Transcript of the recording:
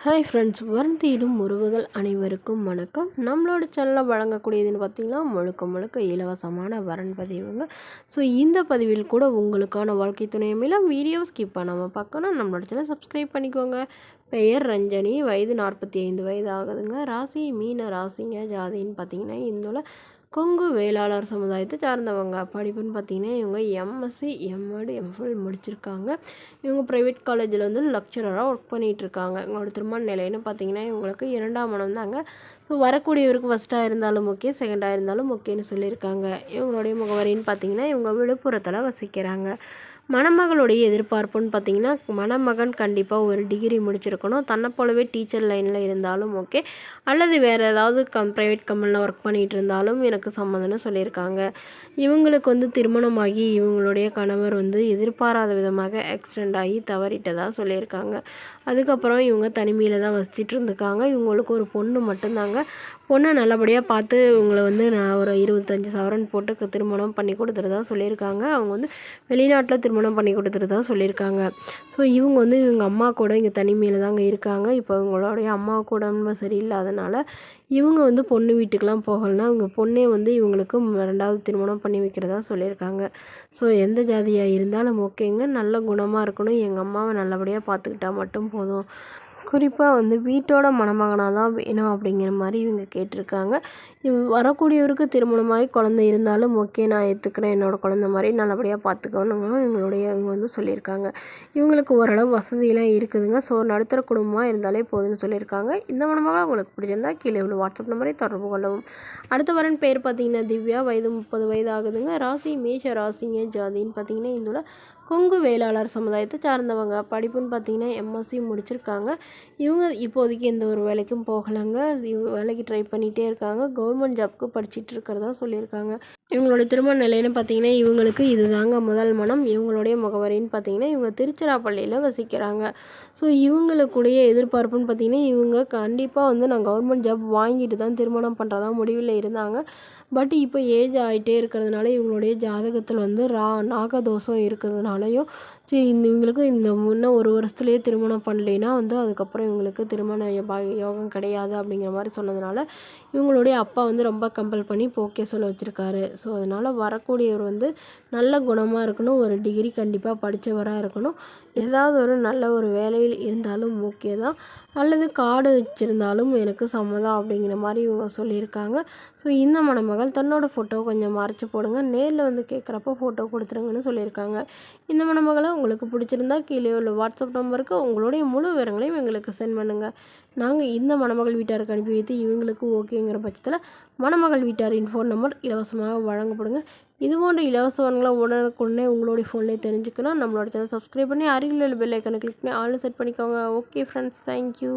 Hi friends, வருந்திடும் உறவுகள் அனைவருக்கும் வணக்கம். நம்மளோட சேனலில் வழங்கக்கூடியதுன்னு பார்த்திங்கன்னா முழுக்க முழுக்க இலவசமான வரன் பதிவுங்க. ஸோ இந்த பதிவில் கூட உங்களுக்கான வாழ்க்கை துணையமையெல்லாம் வீடியோ ஸ்கிப் பண்ணாமல் பார்க்கணும். நம்மளோட சேனல் சப்ஸ்கிரைப் பண்ணிக்கோங்க. பெயர் ரஞ்சனி, வயது 45 வயது ஆகுதுங்க. ராசி மீன ராசிங்க. ஜாதின்னு பார்த்திங்கன்னா இந்துல கொங்கு வேளாளர் சமுதாயத்தை சார்ந்தவங்க. படிப்புன்னு பார்த்திங்கன்னா இவங்க எம்எஸ்சி, எம்எட், எம்ஃபில் முடிச்சிருக்காங்க. இவங்க ப்ரைவேட் காலேஜில் வந்து லெக்சரராக ஒர்க் பண்ணிகிட்ருக்காங்க. இவங்களோட திருமண நிலைன்னு பார்த்திங்கன்னா இவங்களுக்கு 2ஆம் மனம் தாங்க. ஸோ வரக்கூடியவருக்கு ஃபஸ்ட்டாக இருந்தாலும் ஓகே, செகண்டாக இருந்தாலும் ஓகேன்னு சொல்லியிருக்காங்க. இவங்களுடைய முகவரின்னு பார்த்திங்கன்னா இவங்க விழுப்புரத்தில் வசிக்கிறாங்க. மணமகளுடைய எதிர்பார்ப்புன்னு பார்த்திங்கன்னா மணமகன் கண்டிப்பாக ஒரு டிகிரி முடிச்சிருக்கணும். தன்னை போலவே டீச்சர் லைனில் இருந்தாலும் ஓகே, அல்லது வேறு ஏதாவது ப்ரைவேட் கம்பெனியில் ஒர்க் பண்ணிகிட்டு இருந்தாலும் எனக்கு சம்மந்தம்னு சொல்லியிருக்காங்க. இவங்களுக்கு வந்து திருமணமாகி இவங்களுடைய கணவர் வந்து எதிர்பாராத விதமாக ஆக்சிடெண்ட் ஆகி தவறிட்டதாக சொல்லியிருக்காங்க. அதுக்கப்புறம் இவங்க தனிமையில் தான் வசிச்சுட்டு இருந்துக்காங்க. இவங்களுக்கு ஒரு பொண்ணு மட்டும்தாங்க. பொண்ணை நல்லபடியாக பார்த்து இவங்களை வந்து நான் ஒரு 25 சவரன் போட்டு திருமணம் பண்ணி கொடுத்துறதா சொல்லியிருக்காங்க. அவங்க வந்து வெளிநாட்டில் திருமணம் பண்ணி கொடுத்துறதா சொல்லியிருக்காங்க. ஸோ இவங்க வந்து இவங்க அம்மா கூட இங்கே தனிமையில் தாங்க இருக்காங்க. இப்போ இவங்களுடைய அம்மாவுக்கு உடம்பு சரியில்லாதனால இவங்க வந்து பொண்ணு வீட்டுக்கெலாம் போகலைன்னா இவங்க பொண்ணே வந்து இவங்களுக்கு 2வது திருமணம் பண்ணி வைக்கிறதா சொல்லியிருக்காங்க. ஸோ எந்த ஜாதியாக இருந்தாலும் ஓகேங்க, நல்ல குணமாக இருக்கணும், எங்கள் அம்மாவை நல்லபடியாக பார்த்துக்கிட்டா மட்டும் போதும். குறிப்பாக வந்து வீட்டோட மணமகனாக தான் வேணும் அப்படிங்கிற மாதிரி இவங்க கேட்டிருக்காங்க. வரக்கூடியவருக்கு திருமணமாகி குழந்தை இருந்தாலும் ஓகே, நான் ஏற்றுக்கிறேன், என்னோடய குழந்த மாதிரி நல்லபடியாக பார்த்துக்கணுங்க இவங்க வந்து சொல்லியிருக்காங்க. இவங்களுக்கு ஓரளவு வசதியெல்லாம் இருக்குதுங்க. ஸோ நடுத்தர குடும்பமாக இருந்தாலே போதும்னு சொல்லியிருக்காங்க. இந்த மணமகள் உங்களுக்கு பிடிச்சிருந்தா கீழே உள்ள வாட்ஸ்அப் நம்பரை தொடர்பு கொள்ளவும். அடுத்த வரன் பேர் பார்த்திங்கன்னா திவ்யா, வயது 30 வயது ஆகுதுங்க. ராசி மேஷ ராசிங்க. ஜாதின்னு பார்த்திங்கன்னா இந்துல கொங்கு வேளாளர் சமுதாயத்தை சார்ந்தவங்க. படிப்புன்னு பார்த்திங்கன்னா எம்எஸ்சி முடிச்சிருக்காங்க. இவங்க இப்போதைக்கு எந்த ஒரு வேலைக்கும் போகலைங்க. இவங்க வேலைக்கு ட்ரை பண்ணிகிட்டே இருக்காங்க. கவர்மெண்ட் ஜாப்க்கு படிச்சுட்டு இருக்கிறதா சொல்லியிருக்காங்க. இவங்களுடைய திருமண நிலைன்னு பார்த்திங்கன்னா இவங்களுக்கு இதுதாங்க முதல் மனம். இவங்களுடைய முகவரின்னு பார்த்திங்கன்னா இவங்க திருச்சிராப்பள்ளியில் வசிக்கிறாங்க. ஸோ இவங்களுக்குடைய எதிர்பார்ப்புன்னு பார்த்திங்கன்னா இவங்க கண்டிப்பாக வந்து நான் கவர்மெண்ட் ஜாப் வாங்கிட்டு தான் திருமணம் பண்ணுறதா முடிவில் இருந்தாங்க. பட் இப்போ ஏஜ் ஆகிட்டே இருக்கிறதுனால இவங்களுடைய ஜாதகத்தில் வந்து நாகதோஷம் இருக்கிறதுனாலையும் இவங்களுக்கு இன்னும் ஒரு வருஷத்துலேயே திருமணம் பண்ணலைன்னா வந்து அதுக்கப்புறம் இவங்களுக்கு திருமண யோகம் கிடையாது அப்படிங்கிற மாதிரி சொன்னதுனால இவங்களுடைய அப்பா வந்து ரொம்ப கம்பல் பண்ணி ஓகே சொல்ல வச்சுருக்காரு. ஸோ அதனால் வரக்கூடியவர் வந்து நல்ல குணமாக இருக்கணும், ஒரு டிகிரி கண்டிப்பாக படித்தவராக இருக்கணும், ஏதாவது ஒரு நல்ல ஒரு வேலையில் இருந்தாலும் ஓகே தான், அல்லது காடு வச்சுருந்தாலும் எனக்கு சம்மதம் அப்படிங்கிற மாதிரி இவங்க சொல்லியிருக்காங்க. ஸோ இந்த மணமகள் தன்னோட ஃபோட்டோ கொஞ்சம் மறைச்சி போடுங்க, நேரில் வந்து கேட்குறப்போ ஃபோட்டோ கொடுத்துருங்கன்னு சொல்லியிருக்காங்க. இந்த மணமகளை உங்களுக்கு பிடிச்சிருந்தா கீழே உள்ள வாட்ஸ்அப் நம்பருக்கு உங்களுடைய முழு விவரங்களையும் எங்களுக்கு சென்ட் பண்ணுங்கள். நாங்கள் இந்த மணமகள் வீட்டாருக்கு அனுப்பி வைத்து இவங்களுக்கு ஓகேங்கிற பட்சத்தில் மணமகள் வீட்டாரின் ஃபோன் நம்பர் இலவசமாக வழங்கப்படுங்க. இது போன்ற இலவசங்களை உடனுக்குடனே உங்களுடைய ஃபோன்லேயே தெரிஞ்சுக்கணும். நம்மளோட சேனல் சப்ஸ்கிரைப் பண்ணி அருகில் உள்ள பெல் ஐக்கானை கிளிக் பண்ணி ஆல் செட் பண்ணிக்கோங்க. Okay friends, thank you.